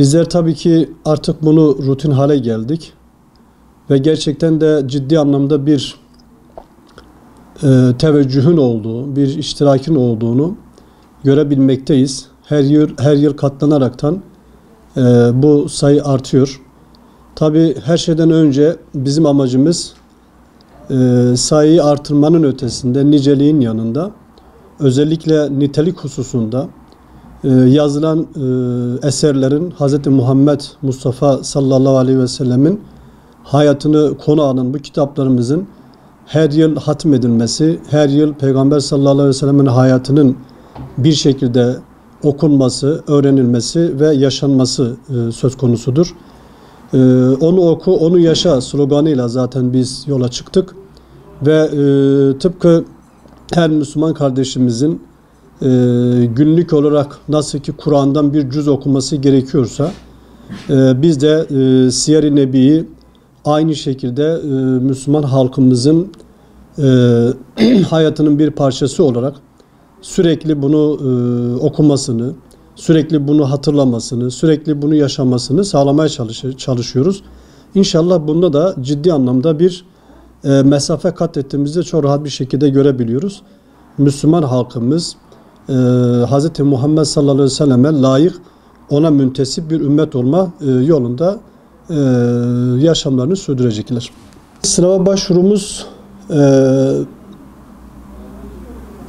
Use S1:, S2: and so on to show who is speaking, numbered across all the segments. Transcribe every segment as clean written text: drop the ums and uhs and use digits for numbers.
S1: Bizler tabii ki artık bunu rutin hale geldik ve gerçekten de ciddi anlamda bir teveccühün olduğu, bir iştirakin olduğunu görebilmekteyiz. Her yıl katlanaraktan bu sayı artıyor. Tabii her şeyden önce bizim amacımız sayıyı artırmanın ötesinde, niceliğin yanında, özellikle nitelik hususunda yazılan eserlerin Hz. Muhammed Mustafa sallallahu aleyhi ve sellemin hayatını konu alan bu kitaplarımızın her yıl hatmedilmesi, her yıl Peygamber sallallahu aleyhi ve sellemin hayatının bir şekilde okunması, öğrenilmesi ve yaşanması söz konusudur. Onu oku, onu yaşa sloganıyla zaten biz yola çıktık ve tıpkı her Müslüman kardeşimizin günlük olarak nasıl ki Kur'an'dan bir cüz okuması gerekiyorsa biz de Siyer-i Nebi'yi aynı şekilde Müslüman halkımızın hayatının bir parçası olarak sürekli bunu okumasını, sürekli bunu hatırlamasını, sürekli bunu yaşamasını sağlamaya çalışıyoruz. İnşallah bunda da ciddi anlamda bir mesafe kat ettiğimizde çok rahat bir şekilde görebiliyoruz. Müslüman halkımız Hz. Muhammed sallallahu aleyhi ve selleme layık, ona müntesip bir ümmet olma yolunda yaşamlarını sürdürecekler. Sınava başvurumuz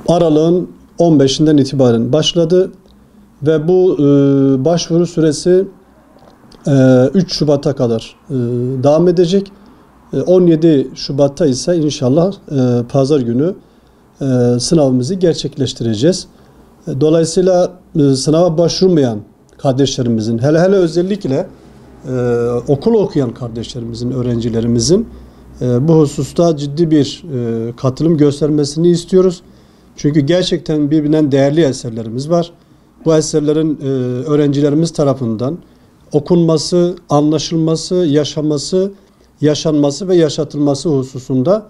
S1: aralığın 15'inden itibaren başladı ve bu başvuru süresi 3 Şubat'a kadar devam edecek. 17 Şubat'ta ise inşallah pazar günü sınavımızı gerçekleştireceğiz. Dolayısıyla sınava başvurmayan kardeşlerimizin, hele özellikle okul okuyan kardeşlerimizin, öğrencilerimizin bu hususta ciddi bir katılım göstermesini istiyoruz. Çünkü gerçekten birbirinden değerli eserlerimiz var. Bu eserlerin öğrencilerimiz tarafından okunması, anlaşılması, yaşaması, yaşanması ve yaşatılması hususunda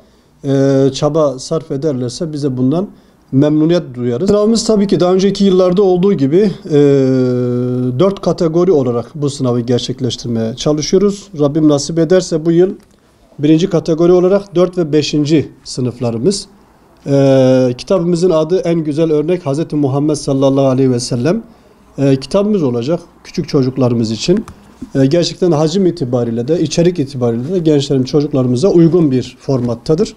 S1: çaba sarf ederlerse bize bundan memnuniyet duyarız. Sınavımız tabii ki daha önceki yıllarda olduğu gibi 4 kategori olarak bu sınavı gerçekleştirmeye çalışıyoruz. Rabbim nasip ederse bu yıl 1. kategori olarak 4 ve 5. sınıflarımız. Kitabımızın adı En Güzel Örnek Hz. Muhammed sallallahu aleyhi ve sellem kitabımız olacak küçük çocuklarımız için. Gerçekten hacim itibariyle de, içerik itibariyle de gençlerim, çocuklarımıza uygun bir formattadır.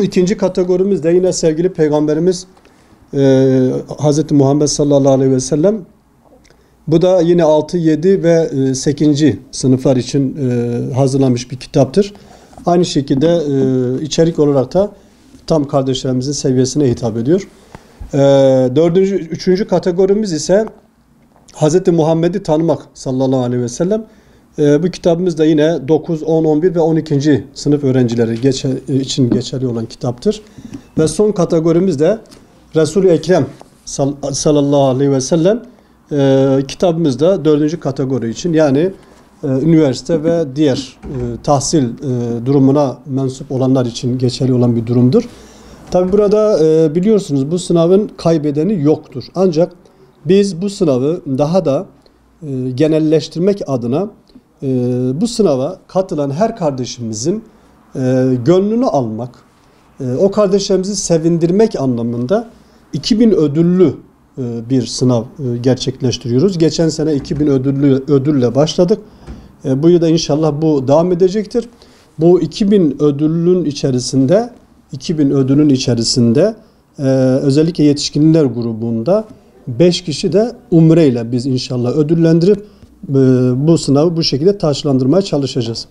S1: 2. kategorimiz de yine sevgili Peygamberimiz Hz. Muhammed sallallahu aleyhi ve sellem. Bu da yine 6, 7 ve 8. sınıflar için hazırlanmış bir kitaptır. Aynı şekilde içerik olarak da tam kardeşlerimizin seviyesine hitap ediyor. 3. kategorimiz ise Hz. Muhammed'i tanımak sallallahu aleyhi ve sellem. Bu kitabımız da yine 9, 10, 11 ve 12. sınıf öğrencileri için geçerli olan kitaptır. Ve son kategorimiz de Resul-i Ekrem sallallahu aleyhi ve sellem kitabımız da 4. kategori için, yani üniversite ve diğer tahsil durumuna mensup olanlar için geçerli olan bir durumdur. Tabi burada biliyorsunuz bu sınavın kaybedeni yoktur. Ancak biz bu sınavı daha da genelleştirmek adına bu sınava katılan her kardeşimizin gönlünü almak, o kardeşlerimizi sevindirmek anlamında 2000 ödüllü bir sınav gerçekleştiriyoruz. Geçen sene 2000 ödülle başladık. Bu yılda inşallah bu devam edecektir. Bu 2000 ödülün içerisinde özellikle yetişkinler grubunda 5 kişi de umre ile biz inşallah ödüllendirip bu sınavı bu şekilde taçlandırmaya çalışacağız.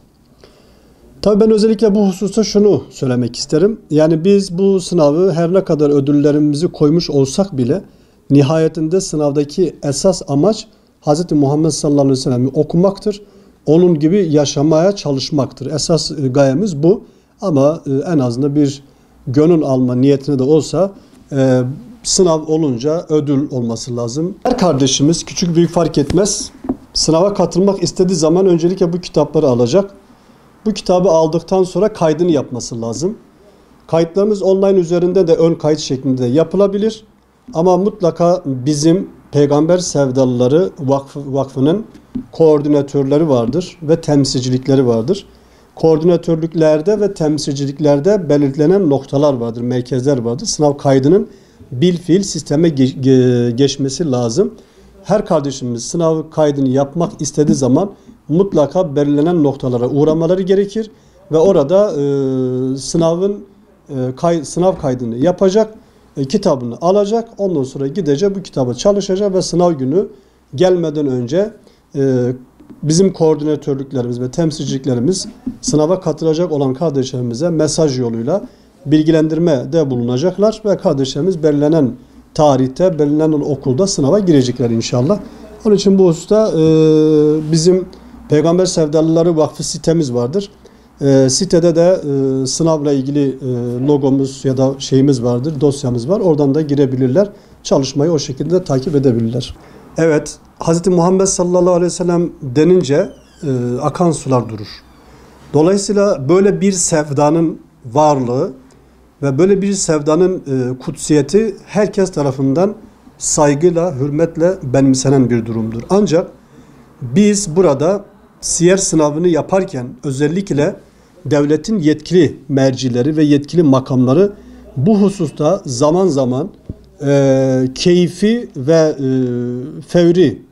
S1: Tabii ben özellikle bu hususta şunu söylemek isterim. Yani biz bu sınavı her ne kadar ödüllerimizi koymuş olsak bile nihayetinde sınavdaki esas amaç Hz. Muhammed sallallahu aleyhi ve sellem'i okumaktır. Onun gibi yaşamaya çalışmaktır. Esas gayemiz bu. Ama en azından bir gönül alma niyetine de olsa sınav olunca ödül olması lazım. Her kardeşimiz küçük büyük fark etmez, sınava katılmak istediği zaman öncelikle bu kitapları alacak. Bu kitabı aldıktan sonra kaydını yapması lazım. Kayıtlarımız online üzerinde de ön kayıt şeklinde yapılabilir. Ama mutlaka bizim Peygamber Sevdalıları Vakfı'nın koordinatörleri vardır ve temsilcilikleri vardır. Koordinatörlüklerde ve temsilciliklerde belirlenen noktalar vardır, merkezler vardır. Sınav kaydının bilfiil sisteme geçmesi lazım. Her kardeşimiz sınav kaydını yapmak istediği zaman mutlaka belirlenen noktalara uğramaları gerekir ve orada sınav kaydını yapacak, kitabını alacak, ondan sonra gidecek, bu kitabı çalışacak ve sınav günü gelmeden önce bizim koordinatörlüklerimiz ve temsilciliklerimiz sınava katılacak olan kardeşlerimize mesaj yoluyla bilgilendirme de bulunacaklar ve kardeşlerimiz belirlenen tarihte, belirlenen okulda sınava girecekler inşallah. Onun için bu hususta bizim Peygamber Sevdalıları Vakfı sitemiz vardır. Sitede de sınavla ilgili logomuz ya da şeyimiz vardır, dosyamız var. Oradan da girebilirler. Çalışmayı o şekilde takip edebilirler. Evet, Hz. Muhammed sallallahu aleyhi ve sellem denince akan sular durur. Dolayısıyla böyle bir sevdanın varlığı ve böyle bir sevdanın kutsiyeti herkes tarafından saygıyla, hürmetle benimsenen bir durumdur. Ancak biz burada siyer sınavını yaparken özellikle devletin yetkili mercileri ve yetkili makamları bu hususta zaman zaman keyfi ve fevri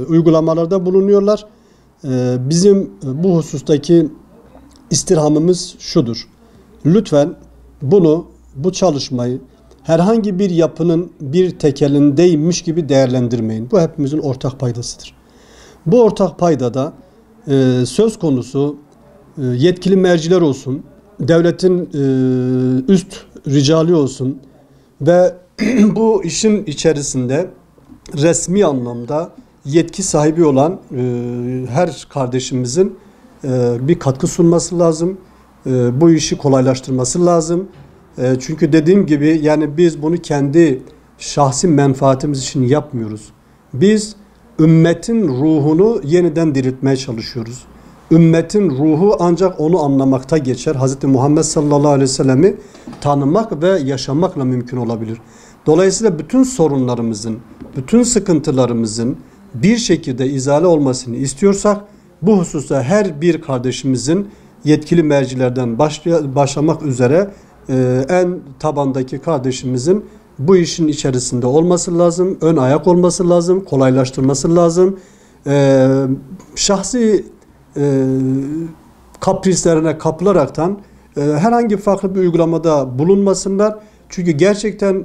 S1: uygulamalarda bulunuyorlar. Bizim bu husustaki istirhamımız şudur. Lütfen bu çalışmayı herhangi bir yapının bir tekelindeymiş gibi değerlendirmeyin. Bu hepimizin ortak paydasıdır. Bu ortak paydada söz konusu yetkili merciler olsun, devletin üst ricali olsun ve bu işin içerisinde resmi anlamda yetki sahibi olan her kardeşimizin bir katkı sunması lazım. Bu işi kolaylaştırması lazım. Çünkü dediğim gibi yani biz bunu kendi şahsi menfaatimiz için yapmıyoruz. Biz ümmetin ruhunu yeniden diriltmeye çalışıyoruz. Ümmetin ruhu ancak onu anlamakta geçer. Hz. Muhammed sallallahu aleyhi ve sellem'i tanımak ve yaşamakla mümkün olabilir. Dolayısıyla bütün sorunlarımızın, bütün sıkıntılarımızın bir şekilde izale olmasını istiyorsak bu hususta her bir kardeşimizin yetkili mercilerden başlamak üzere en tabandaki kardeşimizin bu işin içerisinde olması lazım, ön ayak olması lazım, kolaylaştırması lazım. Şahsi kaprislerine kapılaraktan herhangi farklı bir uygulamada bulunmasınlar. Çünkü gerçekten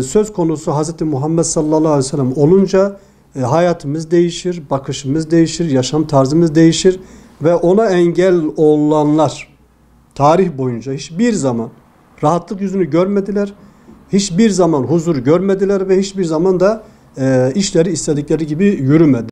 S1: söz konusu Hz. Muhammed sallallahu aleyhi ve sellem olunca hayatımız değişir, bakışımız değişir, yaşam tarzımız değişir ve ona engel olanlar tarih boyunca hiçbir zaman rahatlık yüzünü görmediler, hiçbir zaman huzur görmediler ve hiçbir zaman da işleri istedikleri gibi yürümedi.